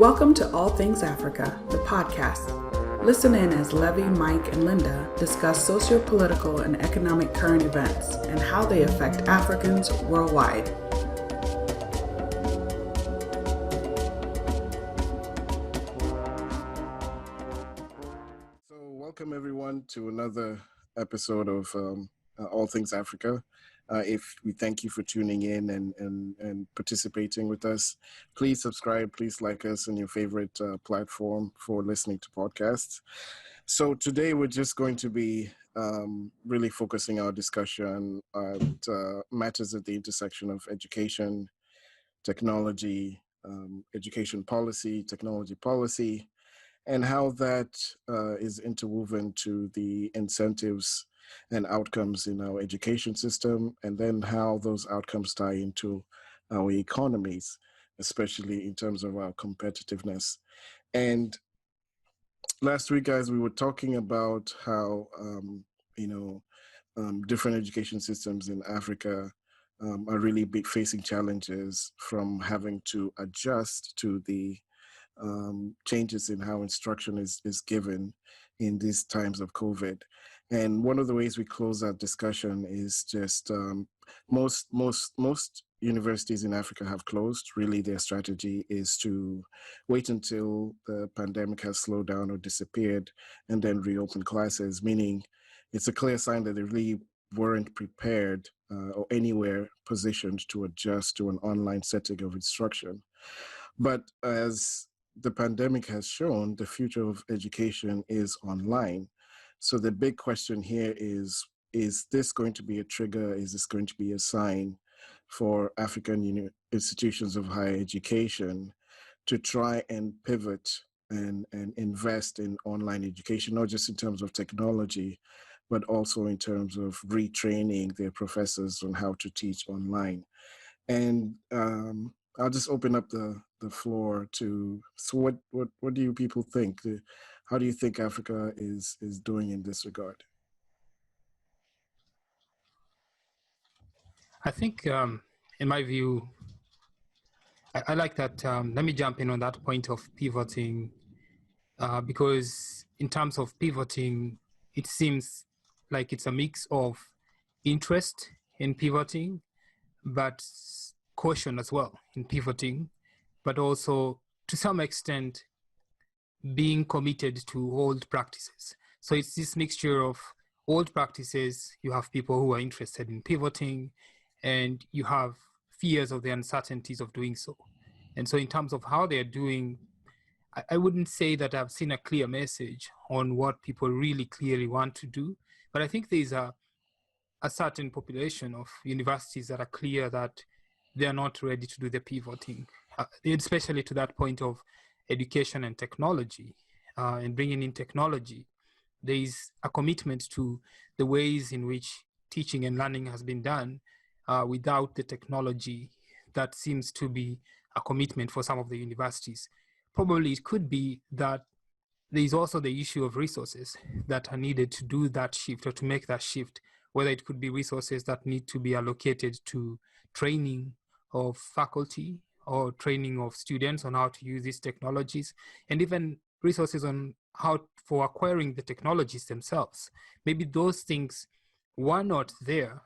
Welcome to All Things Africa, the podcast. Listen in as Levy, Mike, and Linda discuss socio-political and economic current events and how they affect Africans worldwide. So welcome everyone to another episode of All Things Africa. If we thank you for tuning in and participating with us, please subscribe, please like us on your favorite platform for listening to podcasts. So today we're just going to be really focusing our discussion on matters at the intersection of education, technology, education policy, technology policy, and how that is interwoven to the incentives and outcomes in our education system, and then how those outcomes tie into our economies, especially in terms of our competitiveness. And last week, guys, we were talking about how, different education systems in Africa are really facing challenges from having to adjust to the changes in how instruction is given in these times of COVID. And one of the ways we close that discussion is just most universities in Africa have closed. Really, their strategy is to wait until the pandemic has slowed down or disappeared and then reopen classes, meaning it's a clear sign that they really weren't prepared or anywhere positioned to adjust to an online setting of instruction. But as the pandemic has shown, the future of education is online. So the big question here is this going to be a trigger? Is this going to be a sign for African institutions of higher education to try and pivot and invest in online education, not just in terms of technology, but also in terms of retraining their professors on how to teach online? And I'll just open up the floor to, so what do you people think? How do you think Africa is doing in this regard? I think, in my view, I like that. Let me jump in on that point of pivoting, because in terms of pivoting, it seems like it's a mix of interest in pivoting, but caution as well in pivoting, but also to some extent being committed to old practices. So it's this mixture of old practices. You have people who are interested in pivoting, and you have fears of the uncertainties of doing so. And so in terms of how they're doing, I wouldn't say that I've seen a clear message on what people really clearly want to do, but I think there's a certain population of universities that are clear that they're not ready to do the pivoting, especially to that point of education and technology, and bringing in technology. There is a commitment to the ways in which teaching and learning has been done without the technology. That seems to be a commitment for some of the universities. Probably it could be that there is also the issue of resources that are needed to do that shift or to make that shift, whether it could be resources that need to be allocated to training of faculty or training of students on how to use these technologies, and even resources on how for acquiring the technologies themselves. Maybe those things were not there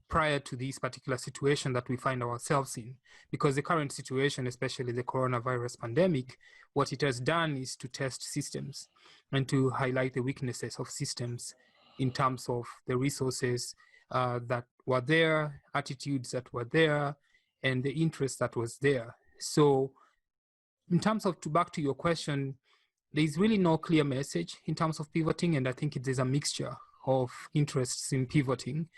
prior to this particular situation that we find ourselves in, because the current situation, especially the coronavirus pandemic, what it has done is to test systems and to highlight the weaknesses of systems in terms of the resources that were there, attitudes that were there, and the interest that was there. So in terms of, back to your question, there's really no clear message in terms of pivoting, and I think there's a mixture of interests in pivoting.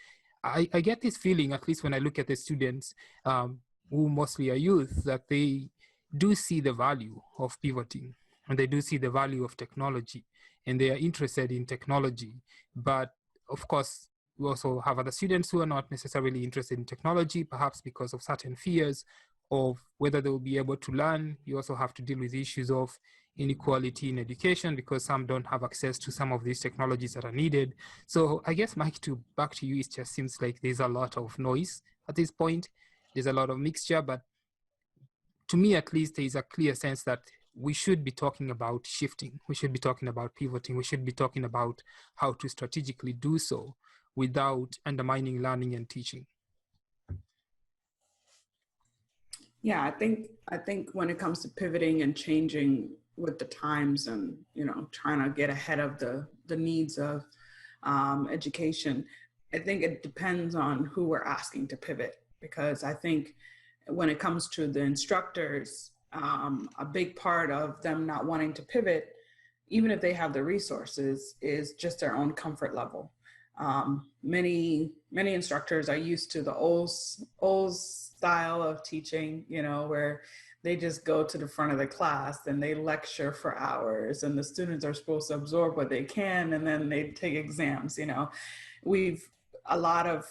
I get this feeling, at least when I look at the students who mostly are youth, that they do see the value of pivoting, and they do see the value of technology, and they are interested in technology. But of course, we also have other students who are not necessarily interested in technology, perhaps because of certain fears of whether they will be able to learn. You also have to deal with issues of inequality in education because some don't have access to some of these technologies that are needed. So I guess, Mike, back to you, it just seems like there's a lot of noise at this point. There's a lot of mixture, but to me at least, there is a clear sense that we should be talking about shifting. We should be talking about pivoting. We should be talking about how to strategically do so without undermining learning and teaching. Yeah, I think when it comes to pivoting and changing with the times and, trying to get ahead of the needs of education, I think it depends on who we're asking to pivot, because I think when it comes to the instructors, a big part of them not wanting to pivot, even if they have the resources, is just their own comfort level. Many instructors are used to the old style of teaching, where they just go to the front of the class and they lecture for hours, and the students are supposed to absorb what they can, and then they take exams. We've a lot of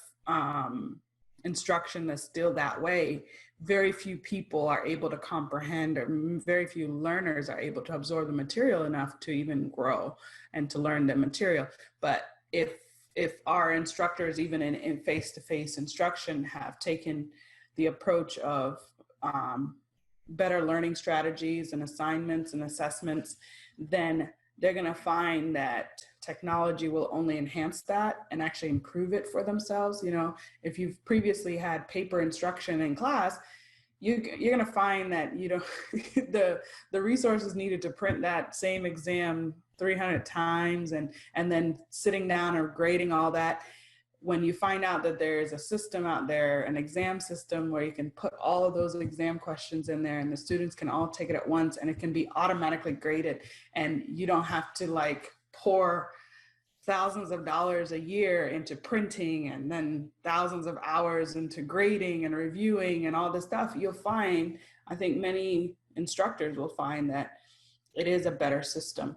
instruction that's still that way. Very few people are able to comprehend, or very few learners are able to absorb the material enough to even grow and to learn the material. But if our instructors, even in face-to-face instruction, have taken the approach of better learning strategies and assignments and assessments, then they're going to find that technology will only enhance that and actually improve it for themselves. If you've previously had paper instruction in class, you're going to find that the resources needed to print that same exam 300 times and then sitting down or grading all that. When you find out that there's a system out there, an exam system, where you can put all of those exam questions in there and the students can all take it at once, and it can be automatically graded, and you don't have to pour thousands of dollars a year into printing and then thousands of hours into grading and reviewing and all this stuff, I think many instructors will find that it is a better system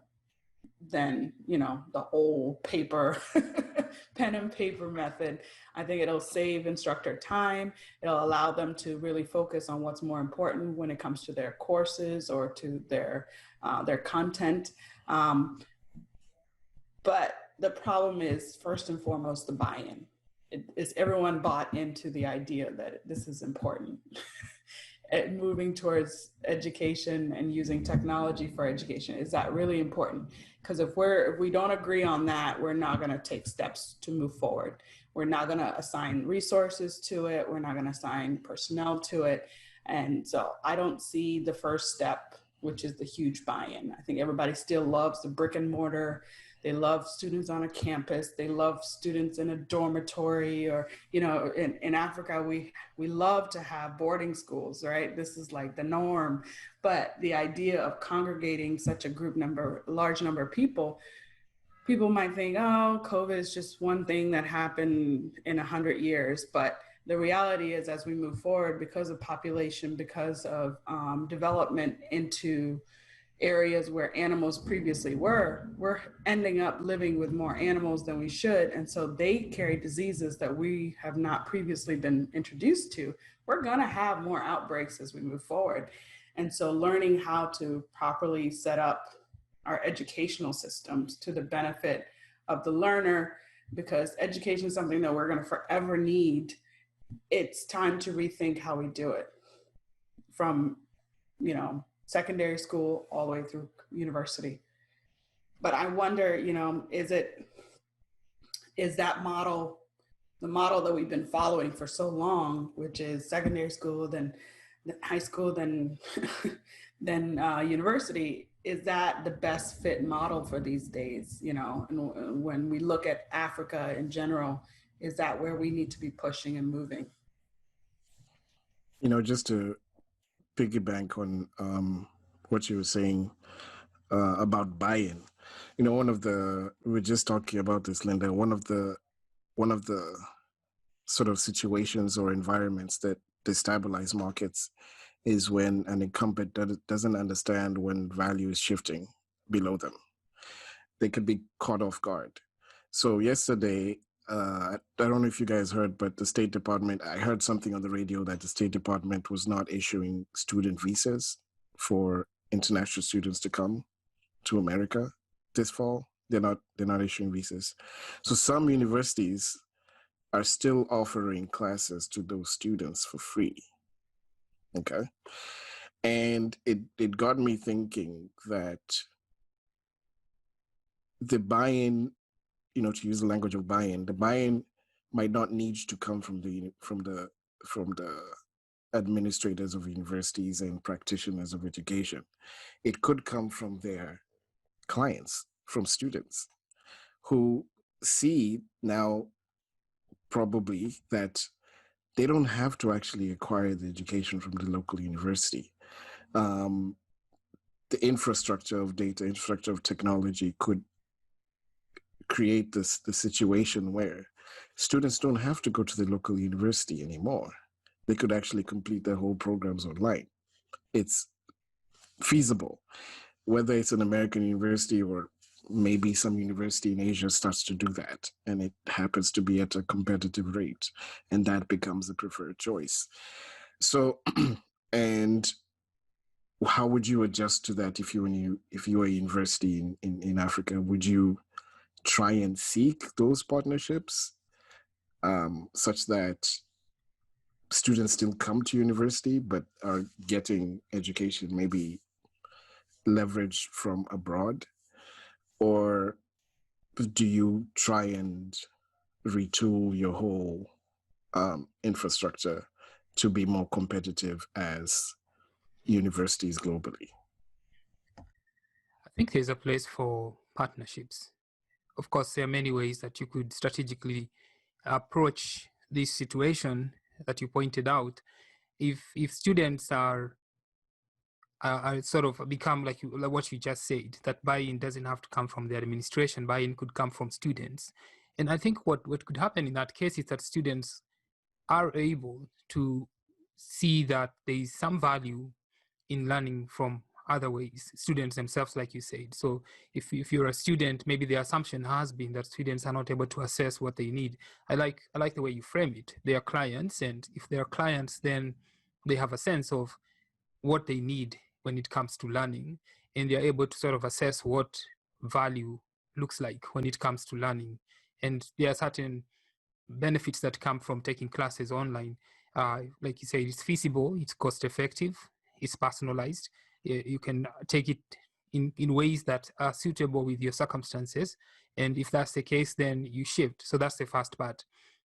than, the old paper, pen and paper method. I think it'll save instructor time. It'll allow them to really focus on what's more important when it comes to their courses or to their content. But the problem is, first and foremost, the buy-in. Is everyone bought into the idea that this is important? Moving towards education and using technology for education, is that really important? Because if we don't agree on that, we're not going to take steps to move forward. We're not going to assign resources to it. We're not going to assign personnel to it. And so I don't see the first step, which is the huge buy-in. I think everybody still loves the brick and mortar. They love students on a campus. They love students in a dormitory, or, in Africa, we love to have boarding schools, right? This is like the norm. But the idea of congregating such a large number of people might think, oh, COVID is just one thing that happened in 100 years. But the reality is, as we move forward, because of population, because of development into areas where animals previously we're ending up living with more animals than we should. And so they carry diseases that we have not previously been introduced to. We're going to have more outbreaks as we move forward. And so learning how to properly set up our educational systems to the benefit of the learner, because education is something that we're going to forever need. It's time to rethink how we do it, from, secondary school all the way through university. But I wonder, is that model, the model that we've been following for so long, which is secondary school, then high school, then university, is that the best fit model for these days? And when we look at Africa in general, is that where we need to be pushing and moving? Just to piggyback on what you were saying about buy-in. We were just talking about this, Linda. One of the sort of situations or environments that destabilize markets is when an incumbent doesn't understand when value is shifting below them. They could be caught off guard. So yesterday, I don't know if you guys heard, but the State Department, I heard something on the radio that the State Department was not issuing student visas for international students to come to America this fall. They're not issuing visas. So some universities are still offering classes to those students for free. Okay. And it got me thinking that the buy-in, to use the language of buy-in, the buy-in might not need to come from the administrators of universities and practitioners of education. It could come from their clients, from students who see now probably that they don't have to actually acquire the education from the local university. The infrastructure of data, infrastructure of technology could create the situation where students don't have to go to the local university anymore. They could actually complete their whole programs online. It's feasible. Whether it's an American university or maybe some university in Asia starts to do that, and it happens to be at a competitive rate, and that becomes the preferred choice. So, and how would you adjust to that if you were a university in Africa? Would you try and seek those partnerships such that students still come to university but are getting education maybe leveraged from abroad? Or do you try and retool your whole infrastructure to be more competitive as universities globally? I think there's a place for partnerships. Of course, there are many ways that you could strategically approach this situation that you pointed out. If students are sort of become like what you just said, that buy-in doesn't have to come from the administration, buy-in could come from students. And I think what could happen in that case is that students are able to see that there is some value in learning from other ways, students themselves, like you said. So if you're a student, maybe the assumption has been that students are not able to assess what they need. I like the way you frame it. They are clients, and if they are clients, then they have a sense of what they need when it comes to learning, and they're able to sort of assess what value looks like when it comes to learning. And there are certain benefits that come from taking classes online. Like you say, it's feasible, it's cost effective, it's personalized. You can take it in ways that are suitable with your circumstances. And if that's the case, then you shift. So that's the first part.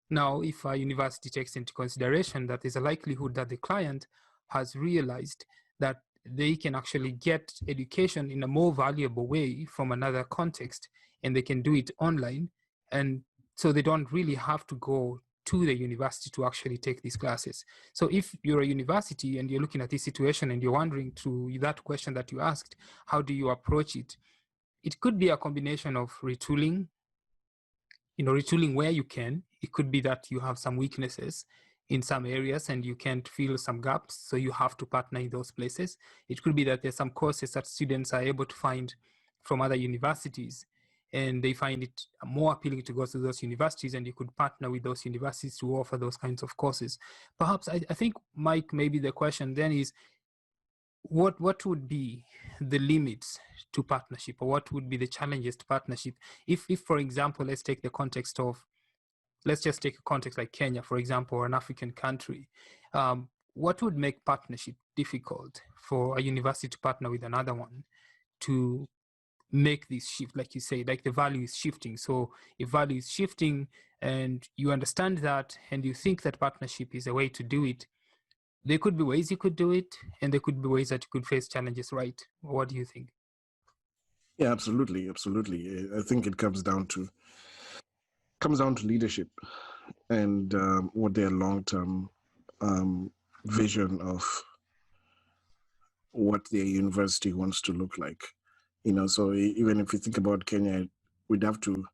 Now, if a university takes into consideration that there's a likelihood that the client has realized that they can actually get education in a more valuable way from another context, and they can do it online, and so they don't really have to go to the university to actually take these classes. So if you're a university and you're looking at this situation and you're wondering, to that question that you asked, how do you approach it? It could be a combination of retooling, retooling where you can. It could be that you have some weaknesses in some areas and you can't fill some gaps, so you have to partner in those places. It could be that there's some courses that students are able to find from other universities, and they find it more appealing to go to those universities, and you could partner with those universities to offer those kinds of courses. Perhaps, I think, Mike, maybe the question then is, what would be the limits to partnership, or what would be the challenges to partnership? If for example, let's take the context of, let's just take a context like Kenya, for example, or an African country. What would make partnership difficult for a university to partner with another one to make this shift? Like you say, like the value is shifting. So if value is shifting and you understand that and you think that partnership is a way to do it, there could be ways you could do it, and there could be ways that you could face challenges, right? What do you think? Yeah, absolutely. I think it comes down to leadership and what their long-term vision of what their university wants to look like. So even if you think about Kenya, we'd have to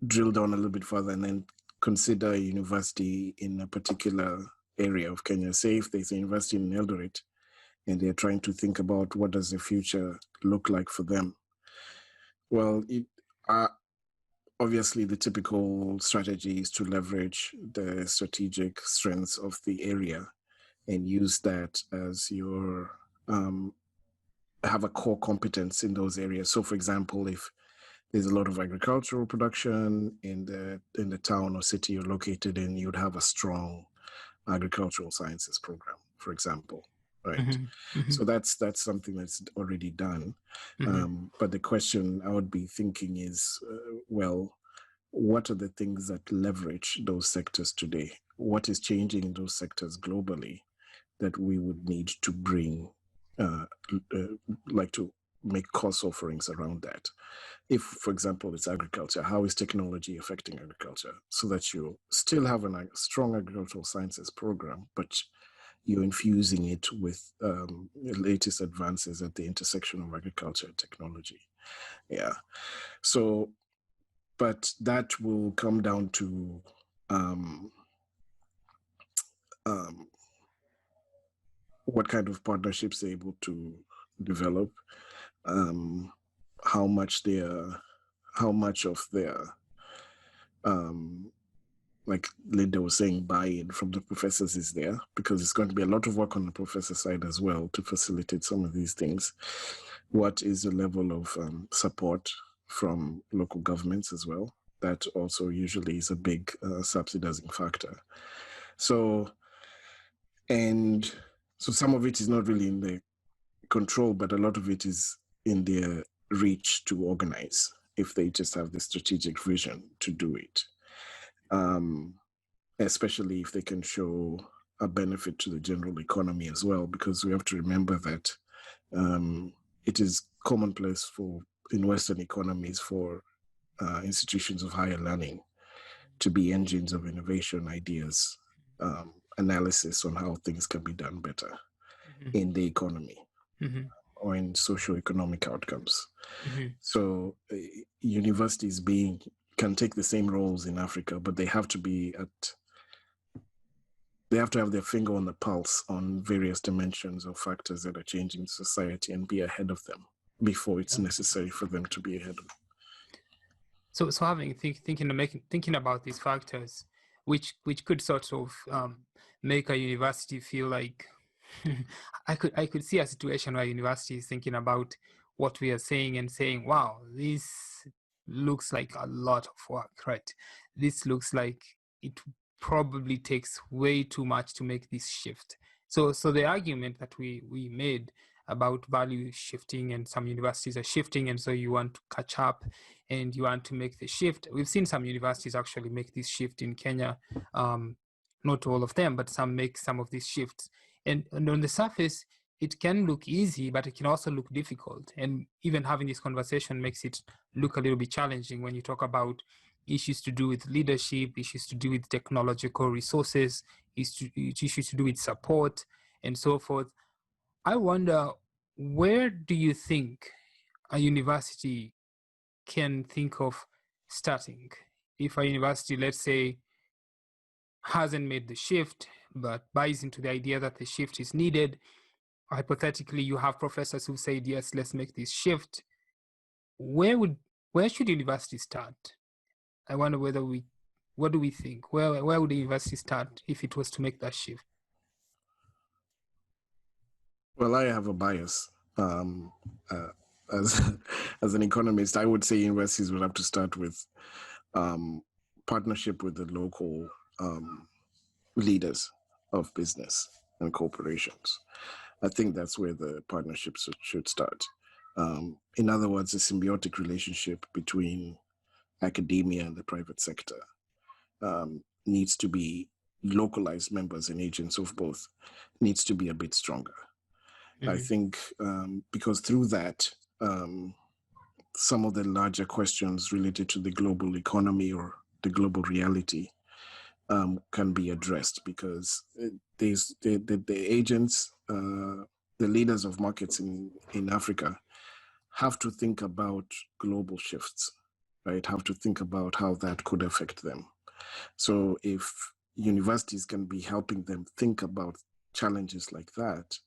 drill down a little bit further and then consider a university in a particular area of Kenya. Say if there's a university in Eldoret and they're trying to think about what does the future look like for them. Well, obviously the typical strategy is to leverage the strategic strengths of the area and use that as your have a core competence in those areas. So for example, if there's a lot of agricultural production in the town or city you're located in, you'd have a strong agricultural sciences program, for example. right? Mm-hmm. Mm-hmm. So that's something that's already done. Mm-hmm. But the question I would be thinking is, well, what are the things that leverage those sectors today? What is changing in those sectors globally that we would need to bring, like to make course offerings around that? If, for example, it's agriculture, how is technology affecting agriculture so that you still have a strong agricultural sciences program, but you're infusing it with the latest advances at the intersection of agriculture and technology? Yeah. So, but that will come down to um, um, what kind of partnerships they're able to develop, um, how much of their like Linda was saying, buy-in from the professors is there, because it's going to be a lot of work on the professor side as well to facilitate some of these things. What is the level of support from local governments as well? That also usually is a big subsidizing factor. So some of it is not really in their control, but a lot of it is in their reach to organize if they just have the strategic vision to do it. Especially if they can show a benefit to the general economy as well, because we have to remember that it is commonplace in Western economies for institutions of higher learning to be engines of innovation, ideas, analysis on how things can be done better in the economy or in socio-economic outcomes. So universities can take the same roles in Africa, but they have to have their finger on the pulse on various dimensions or factors that are changing society and be ahead of them before it's necessary for them to be ahead of them. So having thinking about these factors, which could sort of make a university feel like I could see a situation where university is thinking about what we are saying and saying, wow, this looks like a lot of work, right? This looks like it probably takes way too much to make this shift. So the argument that we made about value shifting, and some universities are shifting, and so you want to catch up and you want to make the shift. We've seen some universities actually make this shift in Kenya. Not all of them, but some make some of these shifts. And on the surface, it can look easy, but it can also look difficult. And even having this conversation makes it look a little bit challenging when you talk about issues to do with leadership, issues to do with technological resources, issues to do with support, and so forth. I wonder, where do you think a university can think of starting? If a university, let's say, hasn't made the shift, but buys into the idea that the shift is needed, hypothetically, you have professors who said, yes, let's make this shift. Where should university start? I wonder what do we think? Where would the university start if it was to make that shift? Well, I have a bias. As as an economist, I would say universities would have to start with partnership with the local leaders of business and corporations. I think that's where the partnerships should start. In other words, a symbiotic relationship between academia and the private sector needs to be localized members and agents of both, needs to be a bit stronger. I think because through that, some of the larger questions related to the global economy or the global reality can be addressed, because the agents, the leaders of markets in Africa have to think about global shifts, right? Have to think about how that could affect them. So if universities can be helping them think about challenges like that,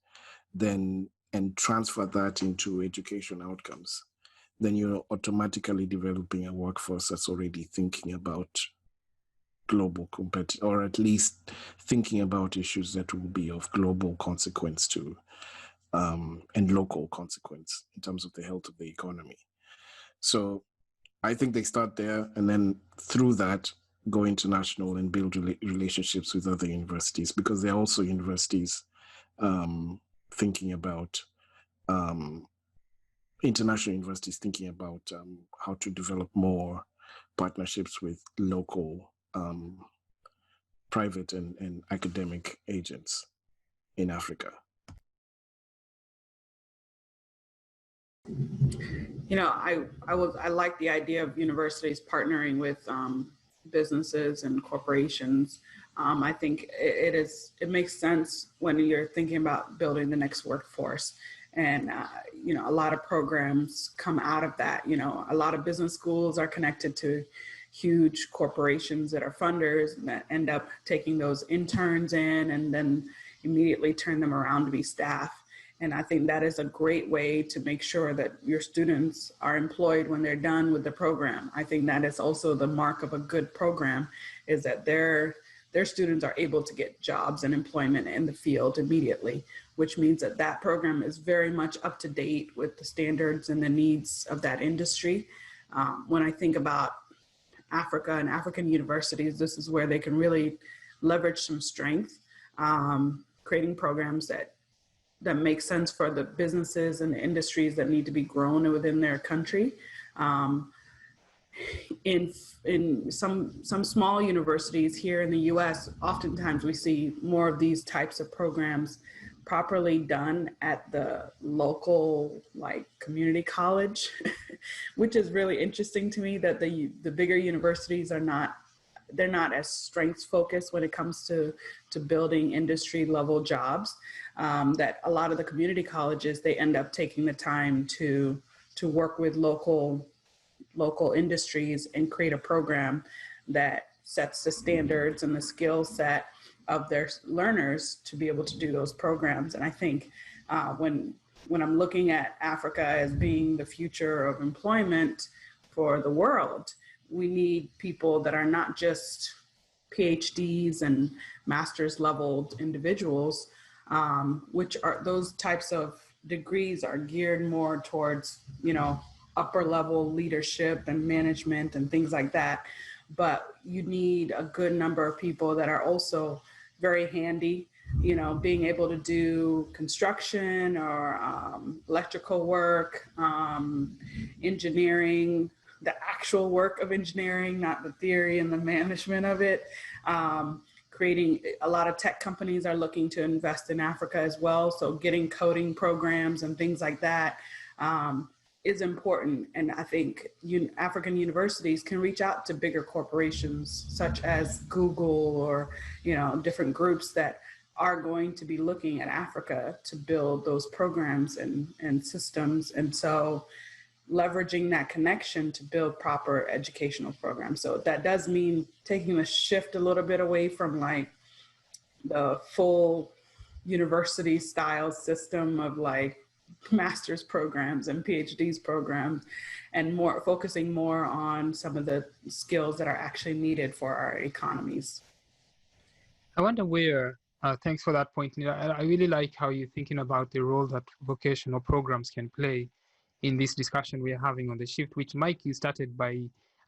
then and transfer that into education outcomes, then you're automatically developing a workforce that's already thinking about global competition, or at least thinking about issues that will be of global consequence to and local consequence in terms of the health of the economy. So I think they start there, and then through that go international and build relationships with other universities, because there are also universities thinking about international universities thinking about how to develop more partnerships with local private and academic agents in Africa? You know, I like the idea of universities partnering with businesses and corporations. I think it makes sense when you're thinking about building the next workforce. And you know, a lot of programs come out of that. You know, a lot of business schools are connected to huge corporations that are funders and that end up taking those interns in and then immediately turn them around to be staff. And I think that is a great way to make sure that your students are employed when they're done with the program. I think that is also the mark of a good program, is that their students are able to get jobs and employment in the field immediately, which means that that program is very much up to date with the standards and the needs of that industry. When I think about Africa and African universities, this is where they can really leverage some strength, creating programs that make sense for the businesses and the industries that need to be grown within their country. In some small universities here in the US, oftentimes we see more of these types of programs properly done at the local like community college, which is really interesting to me that the bigger universities are not, they're not as strengths focused when it comes to building industry level jobs. That a lot of the community colleges, they end up taking the time to work with local industries and create a program that sets the standards and the skill set of their learners to be able to do those programs. And I think when I'm looking at Africa as being the future of employment for the world, we need people that are not just PhDs and master's level individuals, which are those types of degrees are geared more towards, you know, upper level leadership and management and things like that. But you need a good number of people that are also very handy, you know, being able to do construction or electrical work, engineering, the actual work of engineering, not the theory and the management of it. Creating a lot of tech companies are looking to invest in Africa as well. So getting coding programs and things like that is important. And I think African universities can reach out to bigger corporations such as Google or, you know, different groups that are going to be looking at Africa to build those programs and systems. And so leveraging that connection to build proper educational programs. So that does mean taking a shift a little bit away from like the full university style system of like master's programs and PhDs programs, and more focusing more on some of the skills that are actually needed for our economies. I wonder where, thanks for that point, Nina. I really like how you're thinking about the role that vocational programs can play in this discussion we are having on the shift, which Mike, you started by,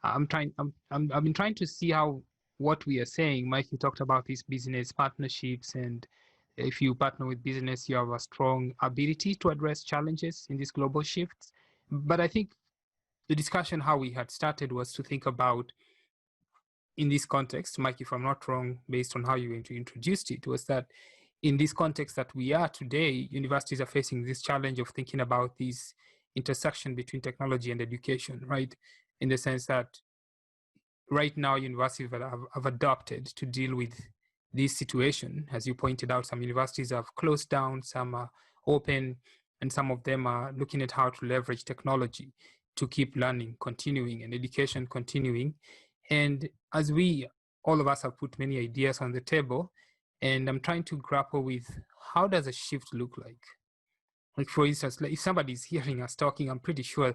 I've been trying to see how what we are saying. Mike, you talked about these business partnerships, and if you partner with business, you have a strong ability to address challenges in these global shifts. But I think the discussion, how we had started, was to think about, in this context, Mike, if I'm not wrong, based on how you introduced it, was that in this context that we are today, universities are facing this challenge of thinking about this intersection between technology and education, right? In the sense that right now, universities have adopted to deal with this situation. As you pointed out, some universities have closed down, some are open, and some of them are looking at how to leverage technology to keep learning continuing and education continuing. And as all of us have put many ideas on the table, and I'm trying to grapple with, how does a shift look like? Like, for instance, if somebody's hearing us talking, I'm pretty sure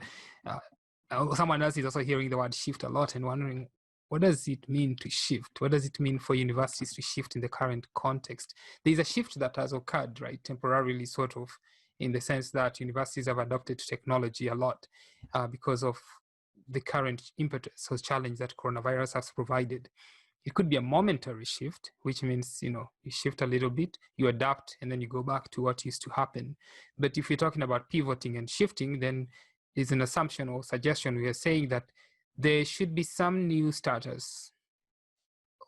someone else is also hearing the word shift a lot and wondering, what does it mean to shift? What does it mean for universities to shift in the current context? There's a shift that has occurred, right, temporarily, sort of, in the sense that universities have adopted technology a lot because of the current impetus or challenge that coronavirus has provided. it could be a momentary shift, which means, you shift a little bit, you adapt, and then you go back to what used to happen. But if you're talking about pivoting and shifting, then it's an assumption or suggestion. We are saying that there should be some new status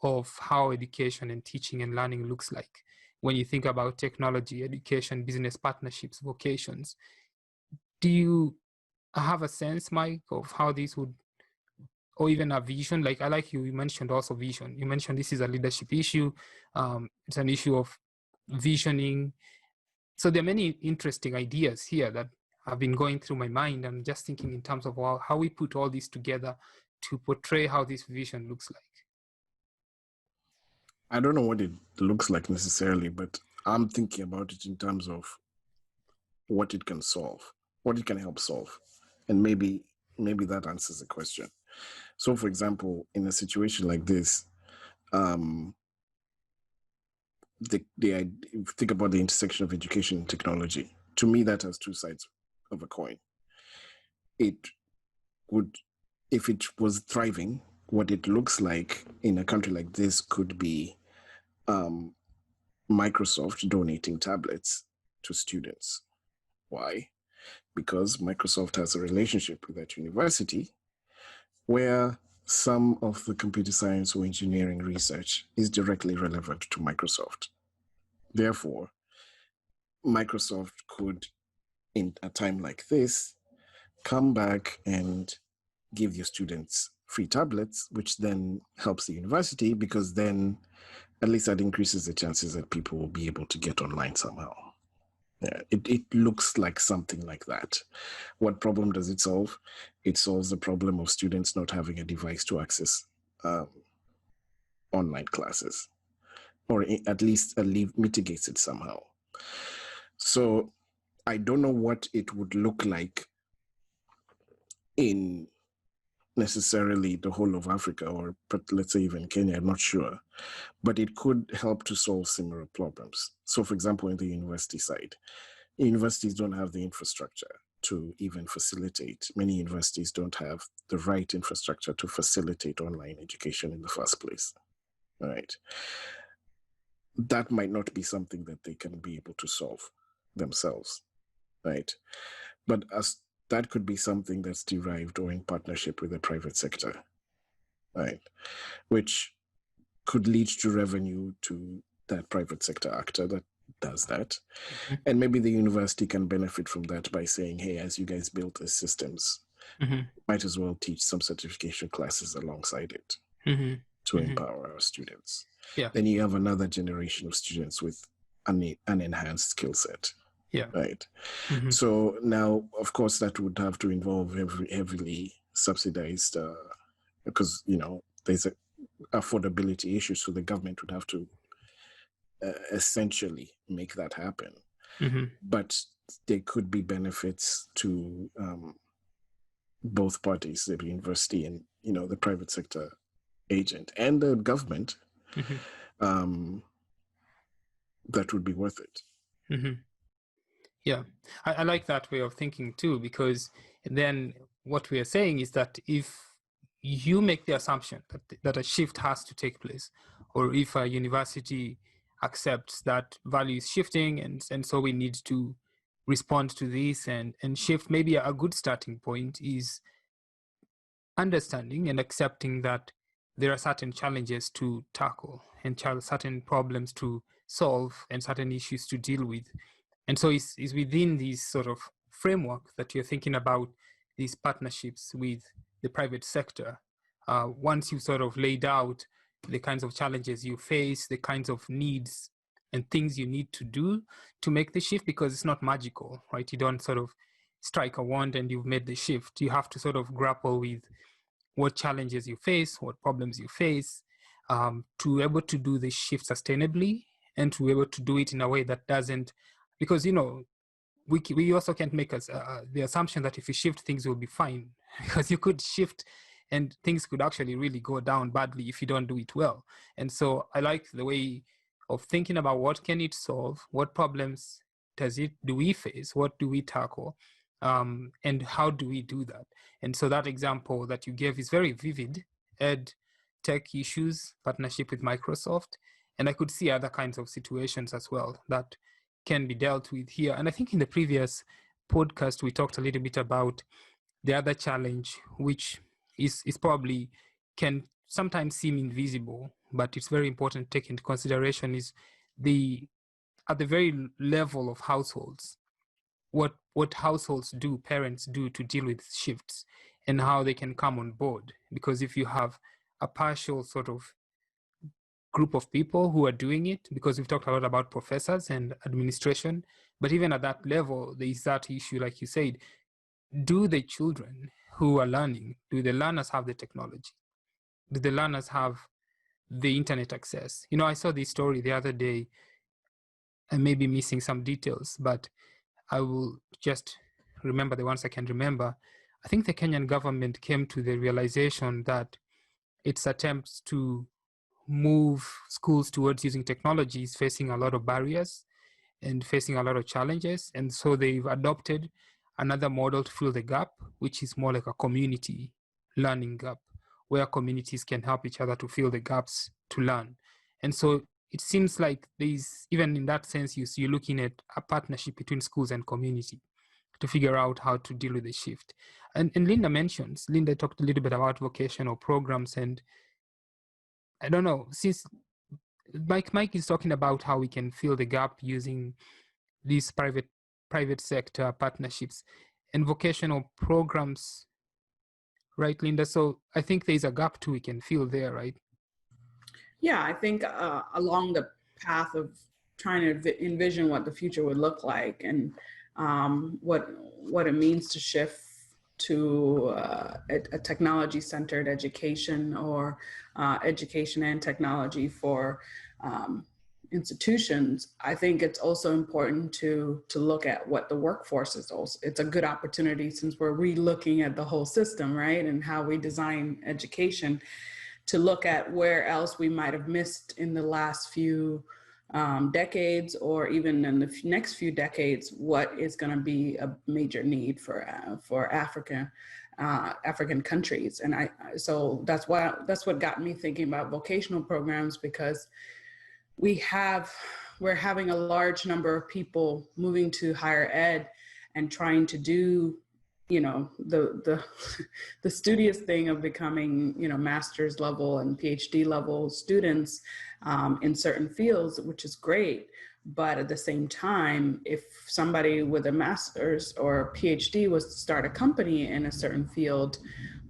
of how education and teaching and learning looks like. When you think about technology, education, business partnerships, vocations, do you have a sense, Mike, of how these would, or even a vision? Like, I like you mentioned also vision. You mentioned this is a leadership issue. It's an issue of visioning. So there are many interesting ideas here that have been going through my mind. I'm just thinking in terms of how we put all this together to portray how this vision looks like. I don't know what it looks like necessarily, but I'm thinking about it in terms of what it can solve, what it can help solve. And maybe that answers the question. So, for example, in a situation like this, think about the intersection of education and technology. To me, that has two sides of a coin. It would, if it was thriving, what it looks like in a country like this could be Microsoft donating tablets to students. Why? Because Microsoft has a relationship with that university where some of the computer science or engineering research is directly relevant to Microsoft. Therefore, Microsoft could, in a time like this, come back and give your students free tablets, which then helps the university, because then at least that increases the chances that people will be able to get online somehow. Yeah, it looks like something like that. What problem does it solve? It solves the problem of students not having a device to access online classes, or at least mitigates it somehow. So I don't know what it would look like in necessarily the whole of Africa, or let's say even Kenya, I'm not sure, but it could help to solve similar problems. So for example, in the university side, universities don't have the infrastructure to even facilitate. Many universities don't have the right infrastructure to facilitate online education in the first place, right? That might not be something that they can be able to solve themselves, right? But as that could be something that's derived or in partnership with the private sector, right? Which could lead to revenue to that private sector actor that does that. Mm-hmm. And maybe the university can benefit from that by saying, hey, as you guys build these systems, might as well teach some certification classes alongside it to empower our students. Yeah. Then you have another generation of students with an enhanced skill set. Yeah. Right. So now, of course, that would have to involve heavily subsidized, because, there's an affordability issue. So the government would have to essentially make that happen. But there could be benefits to both parties, the university and, the private sector agent and the government, that would be worth it. Yeah, I like that way of thinking too, because then what we are saying is that if you make the assumption that a shift has to take place, or if a university accepts that value is shifting, and so we need to respond to this and shift, maybe a good starting point is understanding and accepting that there are certain challenges to tackle and certain problems to solve and certain issues to deal with. And so it's within this sort of framework that you're thinking about these partnerships with the private sector. Once you've sort of laid out the kinds of challenges you face, the kinds of needs and things you need to do to make the shift, because it's not magical, right? You don't sort of strike a wand and you've made the shift. You have to sort of grapple with what challenges you face, what problems you face, to be able to do the shift sustainably and to be able to do it in a way that doesn't, because, we also can't make the assumption that if you shift, things will be fine, because you could shift and things could actually really go down badly if you don't do it well. And so I like the way of thinking about what can it solve, what problems do we face, what do we tackle, and how do we do that. And so that example that you gave is very vivid, Ed, tech issues, partnership with Microsoft, and I could see other kinds of situations as well that can be dealt with here. And I think in the previous podcast, we talked a little bit about the other challenge, which is probably can sometimes seem invisible, but it's very important to take into consideration is at the very level of households, what households do, parents do to deal with shifts and how they can come on board. Because if you have a partial sort of group of people who are doing it, because we've talked a lot about professors and administration, but even at that level, there is that issue, like you said, do the children who are learning, do the learners have the technology? Do the learners have the internet access? You know, I saw this story the other day. I may be missing some details, but I will just remember the ones I can remember. I think the Kenyan government came to the realization that its attempts to move schools towards using technology is facing a lot of barriers and facing a lot of challenges. And so they've adopted another model to fill the gap, which is more like a community learning gap, where communities can help each other to fill the gaps to learn. And so it seems like there's, even in that sense, you're looking at a partnership between schools and community to figure out how to deal with the shift. And Linda talked a little bit about vocational programs, and I don't know, since Mike is talking about how we can fill the gap using these private sector partnerships and vocational programs, right, Linda? So I think there's a gap too we can fill there, right? Yeah, I think along the path of trying to envision what the future would look like and what it means to shift to a technology-centered education or education and technology for institutions, I think it's also important to look at what the workforce is also. It's a good opportunity since we're re-looking at the whole system, right? And how we design education, to look at where else we might have missed in the last few decades, or even in the next few decades, what is going to be a major need for African countries. And so that's what got me thinking about vocational programs, because we're having a large number of people moving to higher ed and trying to do, you know, the studious thing of becoming, you know, master's level and PhD level students in certain fields, which is great. But at the same time, if somebody with a master's or PhD was to start a company in a certain field,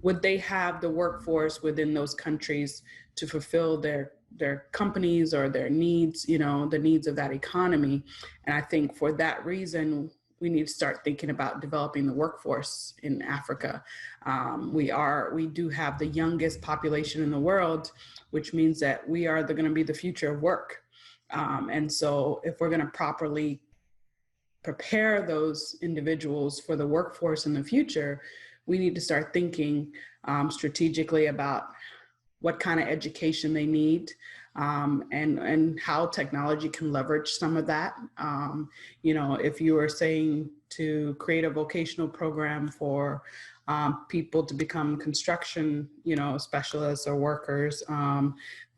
would they have the workforce within those countries to fulfill their companies or their needs, you know, the needs of that economy? And I think for that reason, we need to start thinking about developing the workforce in Africa. We do have the youngest population in the world, which means that we are going to be the future of work. And so if we're going to properly prepare those individuals for the workforce in the future, we need to start thinking strategically about what kind of education they need, and how technology can leverage some of that. You know, if you were saying to create a vocational program for people to become construction, you know, specialists or workers,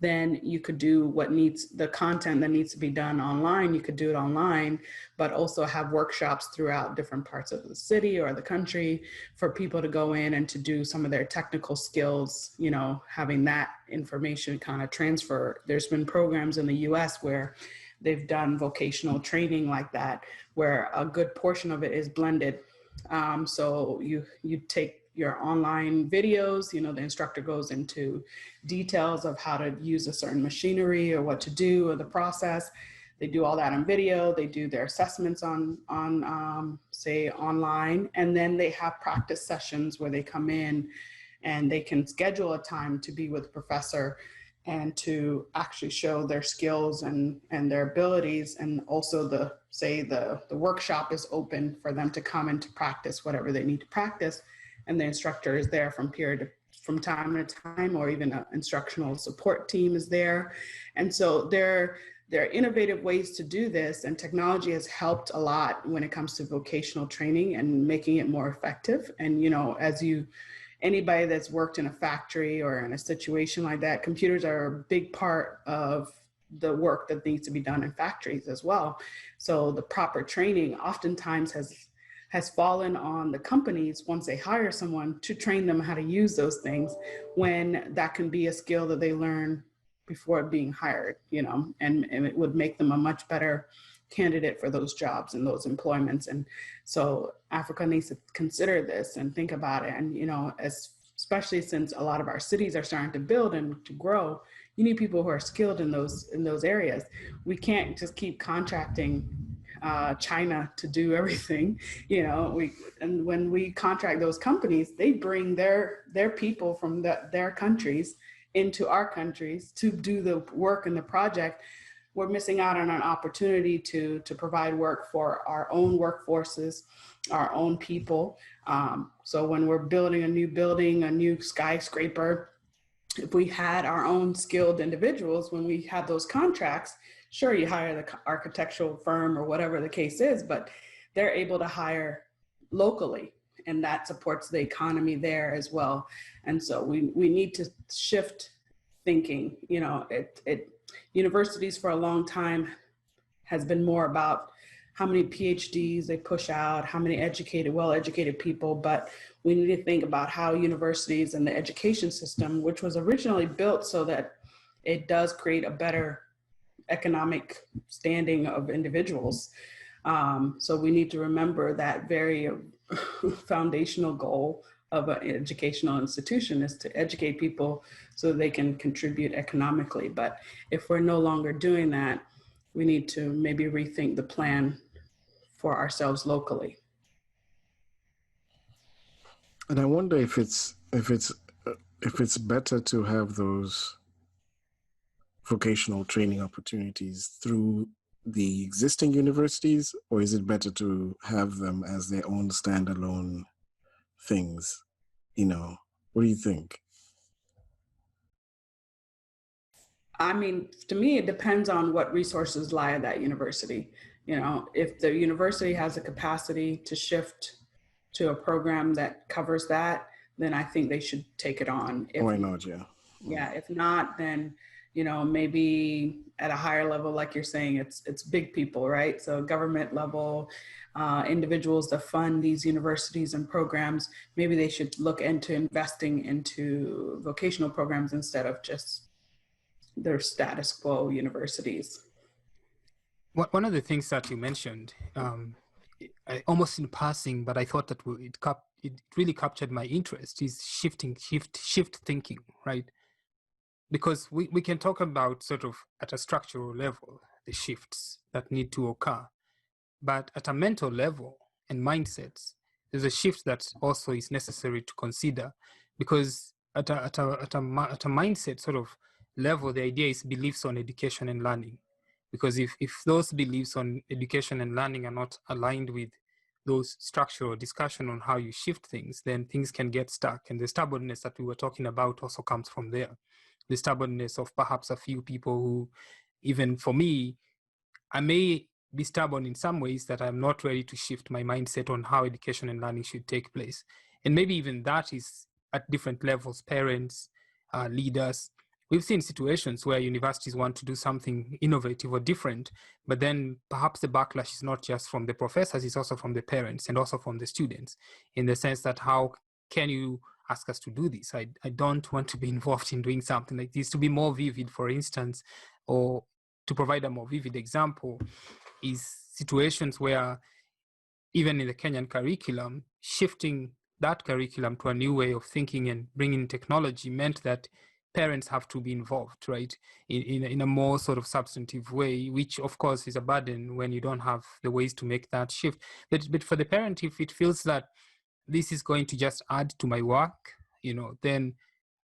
then you could do the content that needs to be done online, you could do it online, but also have workshops throughout different parts of the city or the country for people to go in and to do some of their technical skills, you know, having that information kind of transfer. There's been programs in the US where they've done vocational training like that, where a good portion of it is blended. So you take your online videos, you know, the instructor goes into details of how to use a certain machinery or what to do or the process. They do all that on video. They do their assessments on say online, and then they have practice sessions where they come in and they can schedule a time to be with a professor and to actually show their skills and their abilities. And also the workshop is open for them to come and to practice whatever they need to practice. And the instructor is there from time to time, or even an instructional support team is there. And so there are innovative ways to do this, and technology has helped a lot when it comes to vocational training and making it more effective. And, you know, anybody that's worked in a factory or in a situation like that, computers are a big part of the work that needs to be done in factories as well. So the proper training oftentimes has fallen on the companies once they hire someone to train them how to use those things, when that can be a skill that they learn before being hired, and it would make them a much better candidate for those jobs and those employments. And so Africa needs to consider this and think about it. And, especially since a lot of our cities are starting to build and to grow, you need people who are skilled in those areas. We can't just keep contracting China to do everything. And when we contract those companies, they bring their people from their countries into our countries to do the work and the project. We're missing out on an opportunity to provide work for our own workforces, our own people. So when we're building a new building, a new skyscraper, if we had our own skilled individuals, when we have those contracts, sure, you hire the architectural firm or whatever the case is, but they're able to hire locally, and that supports the economy there as well. And so we need to shift thinking. Universities for a long time has been more about how many PhDs they push out, how many well-educated people, but we need to think about how universities and the education system, which was originally built so that it does create a better economic standing of individuals. So we need to remember that very foundational goal of an educational institution is to educate people so they can contribute economically. But if we're no longer doing that, we need to maybe rethink the plan for ourselves locally. And I wonder if it's better to have those vocational training opportunities through the existing universities, or is it better to have them as their own standalone things? What do you think? I mean, to me, it depends on what resources lie at that university. If the university has the capacity to shift to a program that covers that, then I think they should take it on. Why not? Yeah. Yeah. If not, then, maybe at a higher level, like you're saying, it's big people, right? So government level, individuals that fund these universities and programs, maybe they should look into investing into vocational programs instead of just their status quo universities. One of the things that you mentioned, almost in passing, but I thought that it really captured my interest, is shift thinking, right? Because we can talk about sort of at a structural level, the shifts that need to occur, but at a mental level and mindsets, there's a shift that also is necessary to consider, because at a mindset sort of level, the idea is beliefs on education and learning. Because if those beliefs on education and learning are not aligned with those structural discussion on how you shift things, then things can get stuck. And the stubbornness that we were talking about also comes from there. The stubbornness of perhaps a few people who, even for me, I may be stubborn in some ways that I'm not ready to shift my mindset on how education and learning should take place. And maybe even that is at different levels, parents, leaders. We've seen situations where universities want to do something innovative or different, but then perhaps the backlash is not just from the professors, it's also from the parents and also from the students, in the sense that how can you ask us to do this? I don't want to be involved in doing something like this. To be more vivid, for instance, or to provide a more vivid example, is situations where even in the Kenyan curriculum, shifting that curriculum to a new way of thinking and bringing technology meant that parents have to be involved, right, in a more sort of substantive way, which of course is a burden when you don't have the ways to make that shift. But for the parent, if it feels that this is going to just add to my work, then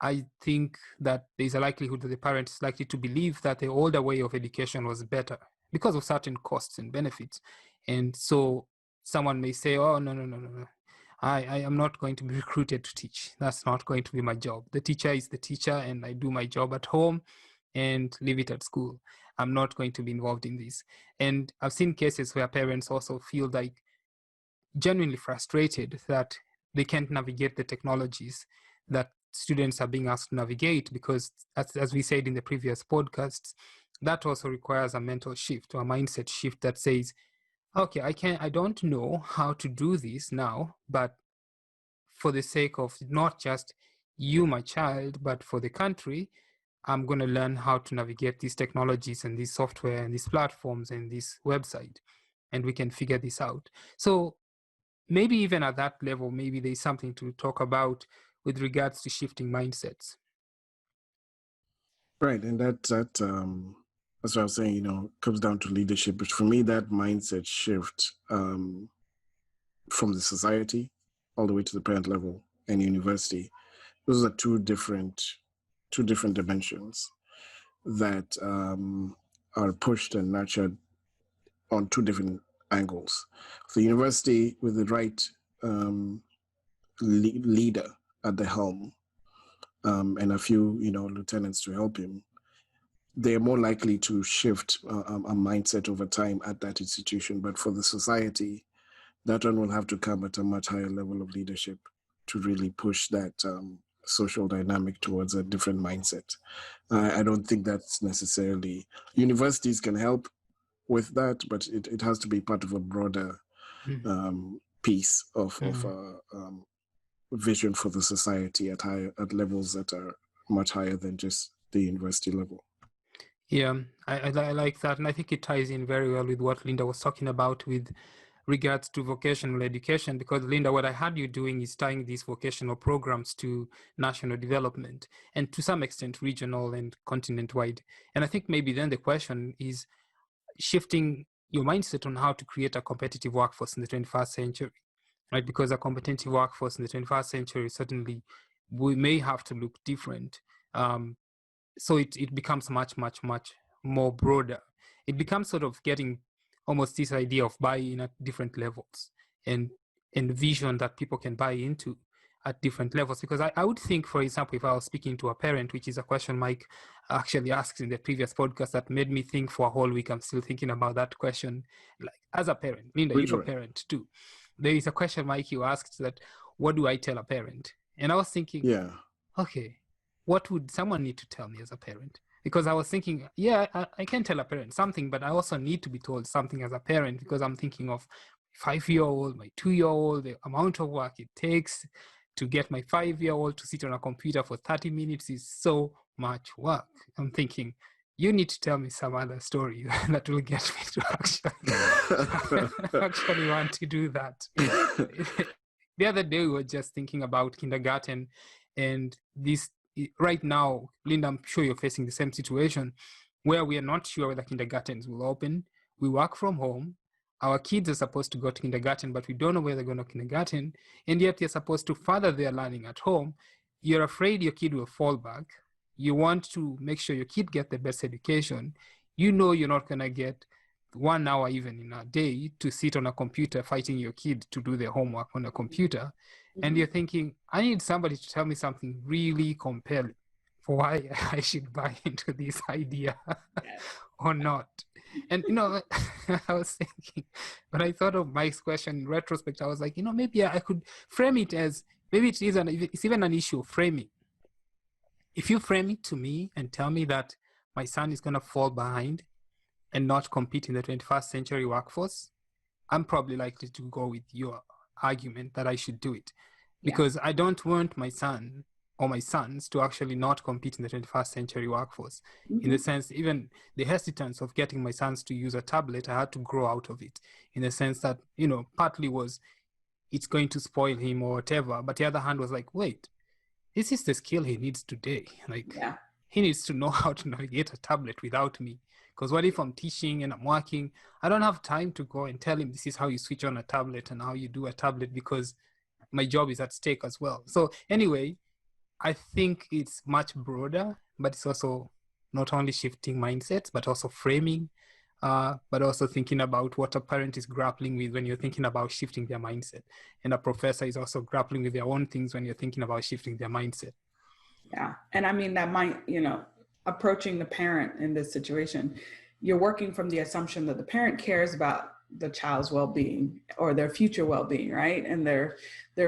I think that there's a likelihood that the parent is likely to believe that the older way of education was better because of certain costs and benefits. And so someone may say, oh, no. I am not going to be recruited to teach. That's not going to be my job. The teacher is the teacher, and I do my job at home and leave it at school. I'm not going to be involved in this. And I've seen cases where parents also feel like genuinely frustrated that they can't navigate the technologies that students are being asked to navigate, because as we said in the previous podcasts, that also requires a mental shift or a mindset shift that says, okay, I don't know how to do this now, but for the sake of not just you, my child, but for the country, I'm going to learn how to navigate these technologies and these software and these platforms and this website, and we can figure this out. So maybe even at that level, maybe there's something to talk about with regards to shifting mindsets. Right, and that's what I was saying. Comes down to leadership. But for me, that mindset shift from the society all the way to the parent level and university, those are two different dimensions that are pushed and nurtured on two different angles. The university, with the right leader at the helm, and a few lieutenants to help him, they're more likely to shift a mindset over time at that institution. But for the society, that one will have to come at a much higher level of leadership to really push that social dynamic towards a different mindset. I don't think that's necessarily, universities can help with that, but it has to be part of a broader piece of vision for the society at levels that are much higher than just the university level. Yeah, I like that. And I think it ties in very well with what Linda was talking about with regards to vocational education, because Linda, what I had you doing is tying these vocational programs to national development and to some extent regional and continent-wide. And I think maybe then the question is shifting your mindset on how to create a competitive workforce in the 21st century, right? Because a competitive workforce in the 21st century, certainly we may have to look different. So it becomes much more broader. It becomes sort of getting almost this idea of buy-in at different levels and vision that people can buy into at different levels. Because I would think, for example, if I was speaking to a parent, which is a question Mike actually asked in the previous podcast that made me think for a whole week, I'm still thinking about that question. Like, as a parent, Linda, you're a parent too. There is a question, Mike, you asked that, what do I tell a parent? And I was thinking, okay, what would someone need to tell me as a parent? Because I was thinking, I can tell a parent something, but I also need to be told something as a parent, because I'm thinking of 5-year-old, my 2-year-old, the amount of work it takes to get my 5-year-old to sit on a computer for 30 minutes is so much work. I'm thinking, you need to tell me some other story that will get me to actually want to do that. The other day, we were just thinking about kindergarten, and this right now, Linda, I'm sure you're facing the same situation where we are not sure whether kindergartens will open. We work from home. Our kids are supposed to go to kindergarten, but we don't know where they're going to kindergarten. And yet they're supposed to further their learning at home. You're afraid your kid will fall back. You want to make sure your kid get the best education. You know you're not going to get 1 hour even in a day to sit on a computer fighting your kid to do their homework on a computer. And you're thinking, I need somebody to tell me something really compelling for why I should buy into this idea or not. And, I was thinking, when I thought of Mike's question in retrospect, I was like, maybe I could frame it as, maybe it's even an issue of framing. If you frame it to me and tell me that my son is going to fall behind and not compete in the 21st century workforce, I'm probably likely to go with your argument that I should do it, because I don't want my son or my sons to actually not compete in the 21st century workforce. In the sense, even the hesitance of getting my sons to use a tablet, I had to grow out of it, in the sense that, partly was it's going to spoil him or whatever, but the other hand was like, wait, this is the skill he needs today. He needs to know how to navigate a tablet without me. Because what if I'm teaching and I'm working? I don't have time to go and tell him this is how you switch on a tablet and how you do a tablet, because my job is at stake as well. So anyway, I think it's much broader, but it's also not only shifting mindsets, but also framing, but also thinking about what a parent is grappling with when you're thinking about shifting their mindset. And a professor is also grappling with their own things when you're thinking about shifting their mindset. Yeah. And I mean, that might, approaching the parent in this situation, you're working from the assumption that the parent cares about the child's well-being or their future well-being, right? And their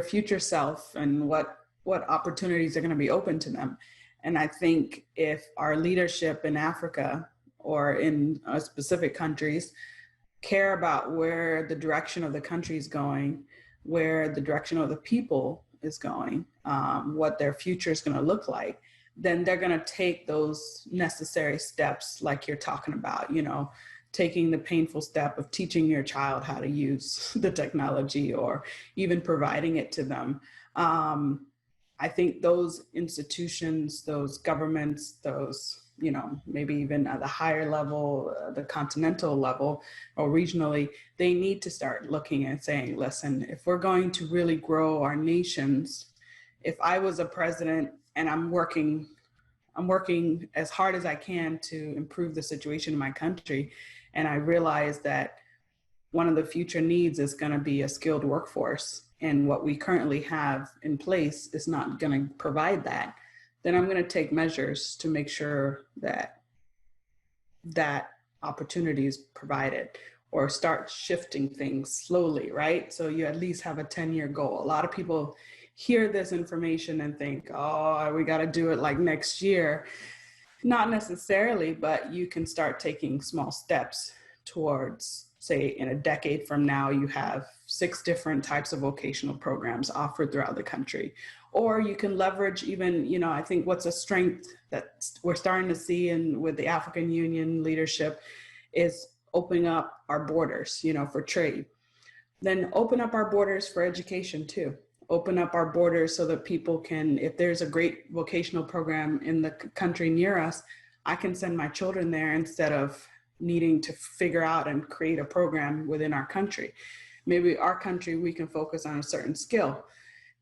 future self and what opportunities are going to be open to them. And I think if our leadership in Africa or in specific countries care about where the direction of the country is going, where the direction of the people is going, what their future is going to look like, then they're going to take those necessary steps like you're talking about, you know, taking the painful step of teaching your child how to use the technology or even providing it to them. I think those institutions, those governments, those, you know, maybe even at the higher level, the continental level or regionally, they need to start looking and saying, listen, if we're going to really grow our nations, if I was a president and I'm working as hard as I can to improve the situation in my country, and I realize that one of the future needs is going to be a skilled workforce, and what we currently have in place is not going to provide that, then I'm going to take measures to make sure that that opportunity is provided, or start shifting things slowly, right? So you at least have a 10-year goal. A lot of people hear this information and think, oh, we got to do it like next year. Not necessarily, but you can start taking small steps towards, say, in a decade from now, you have 6 different types of vocational programs offered throughout the country. Or you can leverage even, you know, I think what's a strength that we're starting to see with the African Union leadership is opening up our borders, you know, for trade. Then open up our borders for education too. Open up our borders so that people can, if there's a great vocational program in the country near us, I can send my children there instead of needing to figure out and create a program within our country. Maybe our country, we can focus on a certain skill.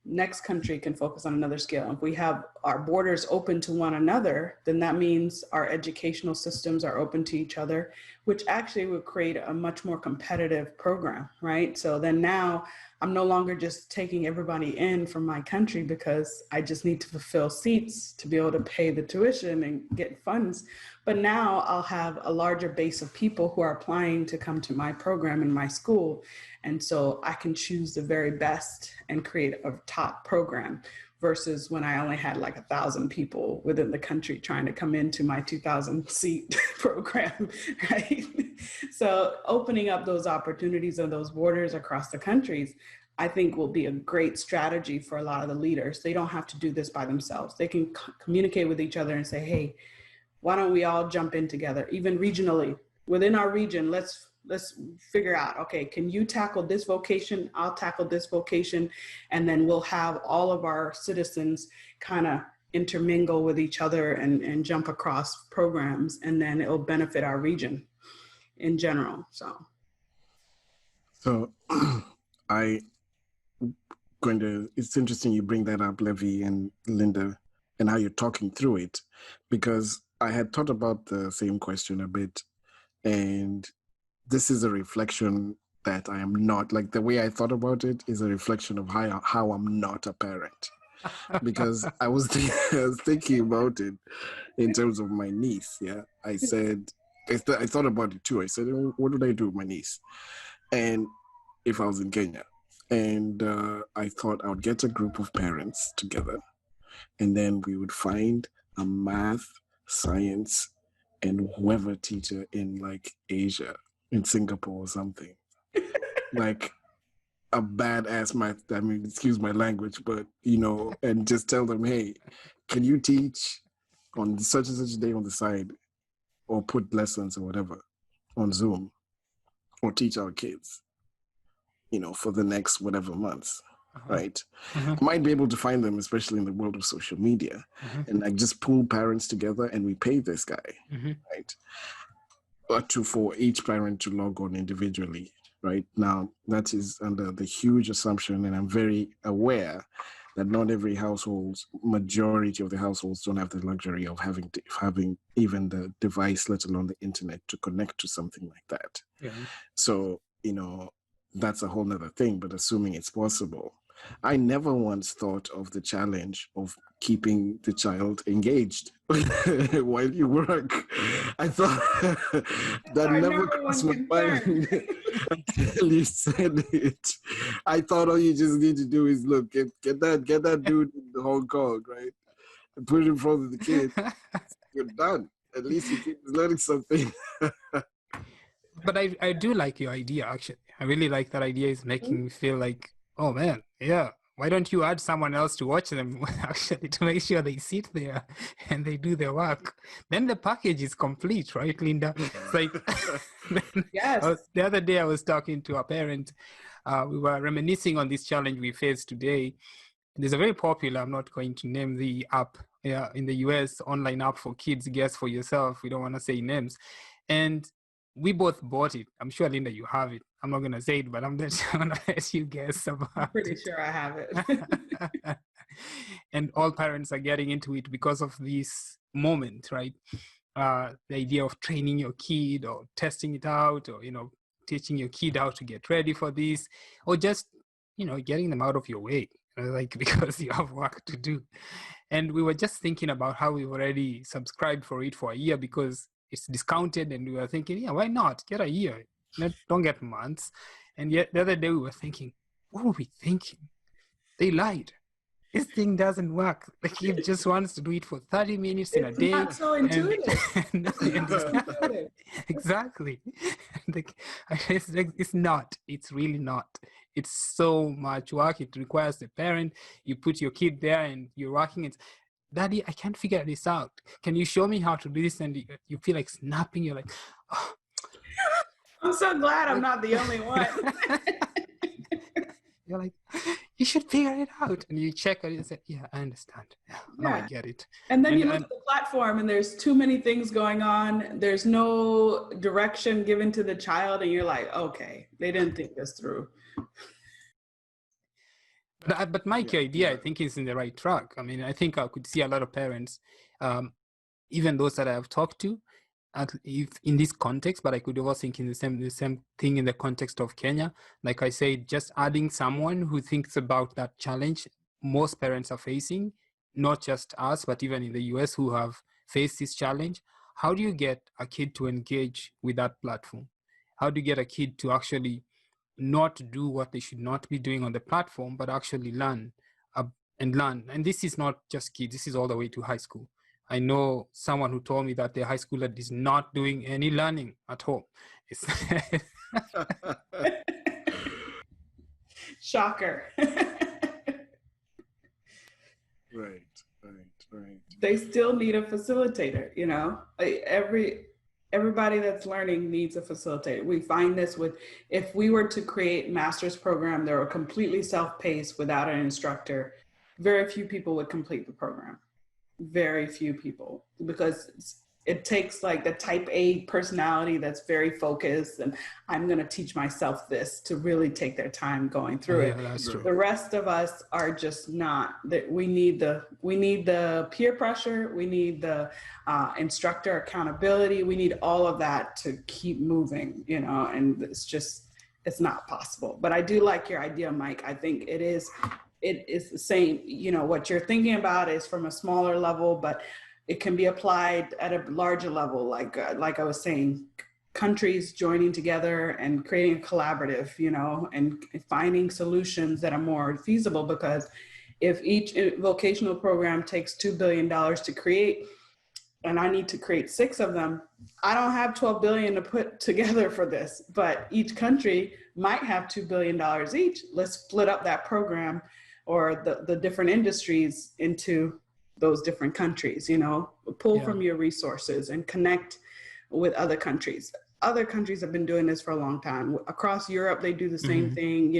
Next country can focus on another skill. If we have our borders open to one another, then that means our educational systems are open to each other, which actually would create a much more competitive program, right? So then now I'm no longer just taking everybody in from my country because I just need to fulfill seats to be able to pay the tuition and get funds. But now I'll have a larger base of people who are applying to come to my program in my school. And so I can choose the very best and create a top program versus when I only had like 1,000 people within the country trying to come into my 2,000 seat program, right? So opening up those opportunities and those borders across the countries, I think will be a great strategy for a lot of the leaders. They don't have to do this by themselves. They can communicate with each other and say, hey, why don't we all jump in together, even regionally, within our region, let's figure out, okay, can you tackle this vocation? I'll tackle this vocation. And then we'll have all of our citizens kind of intermingle with each other and jump across programs, and then it'll benefit our region in general. So it's interesting you bring that up, Levy and Linda, and how you're talking through it, because I had thought about the same question a bit, and this is a reflection that I am not, like the way I thought about it is a reflection of how I'm not a parent. Because I was thinking about it in terms of my niece. Yeah, I said, I thought about it too. I said, what would I do with my niece? And if I was in Kenya, and I thought I would get a group of parents together, and then we would find a math, science, and whoever teacher in like Asia, in Singapore or something, like a badass math. I mean, excuse my language, but you know, and just tell them, hey, can you teach on such and such a day on the side, or put lessons or whatever on Zoom, or teach our kids, you know, for the next whatever months, right? I might be able to find them, especially in the world of social media, and like just pull parents together and we pay this guy, right? For each parent to log on individually, right? Now, that is under the huge assumption, and I'm very aware that not every household, majority of the households don't have the luxury of having even the device, let alone the internet, to connect to something like that. Yeah. So, you know, that's a whole nother thing, but assuming it's possible, I never once thought of the challenge of keeping the child engaged while you work. I thought That's that our never number crossed one my concern. mind until you said it. I thought all you just need to do is look, get that dude in Hong Kong, right? And put it in front of the kid. You're done. At least your kid is learning something. But I do like your idea, actually. I really like that idea. It's making me feel like, oh man, yeah. Why don't you add someone else to watch them, actually, to make sure they sit there and they do their work? Then the package is complete, right, Linda? It's like, Yes. the other day I was talking to a parent. We were reminiscing on this challenge we face today. There's a very popular, I'm not going to name the app, in the US, online app for kids, guess for yourself. We don't want to say names. And we both bought it. I'm sure, Linda, you have it. I'm not going to say it, but I'm just going to let you guess about I'm pretty it. sure I have it. And all parents are getting into it because of this moment, right? The idea of training your kid or testing it out, or, teaching your kid how to get ready for this, or just, getting them out of your way, like, because you have work to do. And we were just thinking about how we've already subscribed for it for a year because it's discounted, and we were thinking, yeah, why not get a year? Don't get months. And yet the other day we were thinking, what were we thinking? They lied. This thing doesn't work. Like, he just wants to do it for 30 minutes in a It's day. not so intuitive. And exactly. It's not. It's really not. It's so much work. It requires the parent. You put your kid there and you're working. It's, Daddy, I can't figure this out. Can you show me how to do this? And you feel like snapping. You're like, oh. I'm so glad I'm not the only one. You're like, you should figure it out. And you check it and say, yeah, I understand. Yeah, now I get it. And then you look at the platform and there's too many things going on. There's no direction given to the child. And you're like, okay, they didn't think this through. But Mike, your idea, I think, is in the right track. I mean, I think I could see a lot of parents, even those that I have talked to, if in this context, but I could also think in the same thing in the context of Kenya. Like I said, just adding someone who thinks about that challenge most parents are facing, not just us, but even in the US who have faced this challenge. How do you get a kid to engage with that platform? How do you get a kid to actually not do what they should not be doing on the platform, but actually learn and learn? And this is not just kids, this is all the way to high school. I know someone who told me that their high schooler is not doing any learning at home. Shocker. Right. They still need a facilitator, everybody that's learning needs a facilitator. We find this if we were to create master's program that were completely self-paced without an instructor, very few people would complete the program. Very few people, because it takes like the type A personality that's very focused and I'm going to teach myself this to really take their time going through it. That's true. The rest of us are just not that. We need the peer pressure. We need the instructor accountability. We need all of that to keep moving, and it's not possible. But I do like your idea, Mike. I think it is the same, what you're thinking about is from a smaller level, but it can be applied at a larger level. Like I was saying, countries joining together and creating a collaborative, and finding solutions that are more feasible, because if each vocational program takes $2 billion to create, and I need to create 6 of them, I don't have $12 billion to put together for this, but each country might have $2 billion each. Let's split up that program or the different industries into those different countries, pull from your resources and connect with other countries. Other countries have been doing this for a long time. Across Europe, they do the same thing.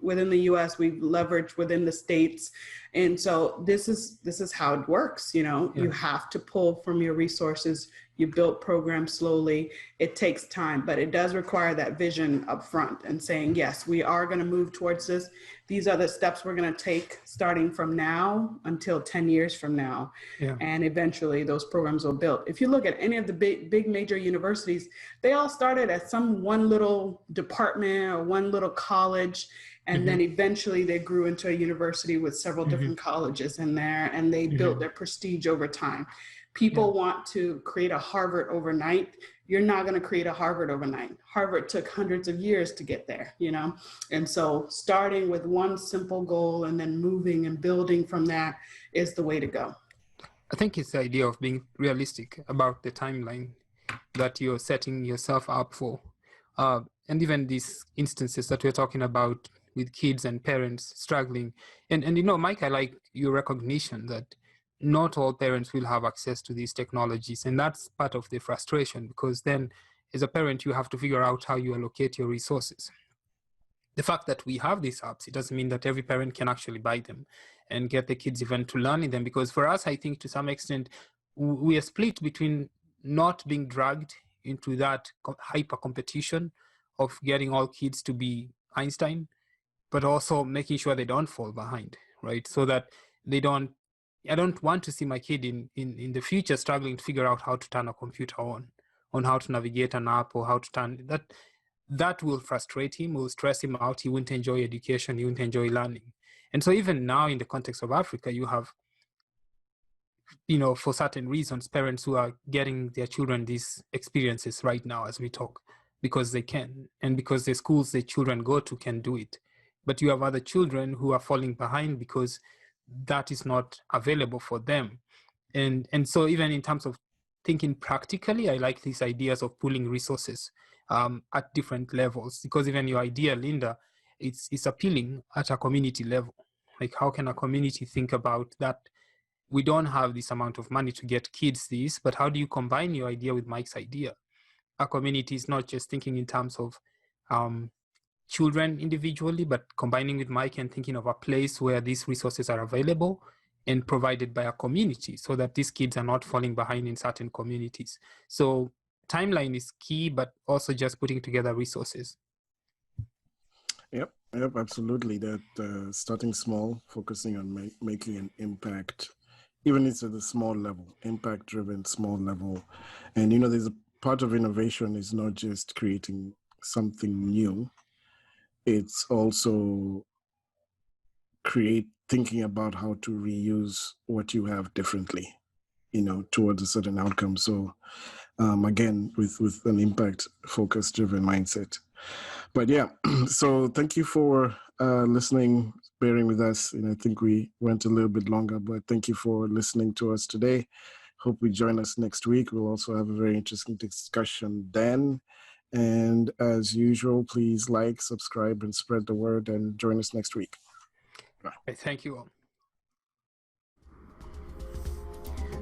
Within the US, we leverage within the states. And so this is how it works. You have to pull from your resources. You build programs slowly. It takes time, but it does require that vision up front and saying, yes, we are going to move towards this. These are the steps we're going to take starting from now until 10 years from now. Yeah. And eventually those programs will build. If you look at any of the big major universities, they all started at some one little department or one little college. And then eventually they grew into a university with several different colleges in there, and they built their prestige over time. People want to create a Harvard overnight. You're not going to create a Harvard overnight. Harvard took hundreds of years to get there, you know? And so starting with one simple goal and then moving and building from that is the way to go. I think it's the idea of being realistic about the timeline that you're setting yourself up for. And even these instances that we're talking about with kids and parents struggling. And you know, Mike, I like your recognition that not all parents will have access to these technologies. And that's part of the frustration, because then as a parent, you have to figure out how you allocate your resources. The fact that we have these apps, it doesn't mean that every parent can actually buy them and get the kids even to learn in them. Because for us, I think to some extent, we are split between not being dragged into that hyper competition of getting all kids to be Einstein, but also making sure they don't fall behind, right? So that they don't, I don't want to see my kid in the future struggling to figure out how to turn a computer on how to navigate an app or how to turn that. That will frustrate him, will stress him out. He won't enjoy education, he won't enjoy learning. And so even now in the context of Africa, you have, you know, for certain reasons, parents who are getting their children these experiences right now as we talk, because they can, and because the schools the children go to can do it. But you have other children who are falling behind because that is not available for them. And so even in terms of thinking practically, I like these ideas of pooling resources at different levels, because even your idea, Linda, it's appealing at a community level. Like, how can a community think about that? We don't have this amount of money to get kids this, but how do you combine your idea with Mike's idea? A community is not just thinking in terms of children individually, but combining with Mike and thinking of a place where these resources are available and provided by a community, so that these kids are not falling behind in certain communities. So timeline is key, but also just putting together resources. Yep, absolutely. That starting small, focusing on making an impact, even it's at the small level, impact-driven small level. And, you know, there's a part of innovation is not just creating something new. It's also thinking about how to reuse what you have differently, you know, towards a certain outcome. So again, with an impact focus driven mindset. But yeah, so thank you for listening, bearing with us. And I think we went a little bit longer, but thank you for listening to us today. Hope we join us next week. We'll also have a very interesting discussion then. And as usual, please like, subscribe, and spread the word, and join us next week. Bye. Thank you all.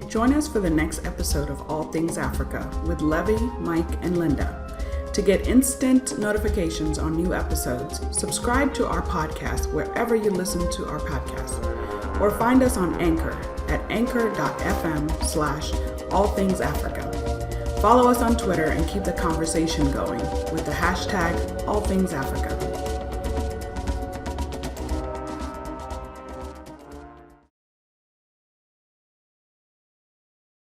Join us for the next episode of All Things Africa with Levy, Mike, and Linda. To get instant notifications on new episodes, subscribe to our podcast wherever you listen to our podcast, or find us on Anchor at anchor.fm/allthingsafrica. Follow us on Twitter and keep the conversation going with the hashtag AllThingsAfrica.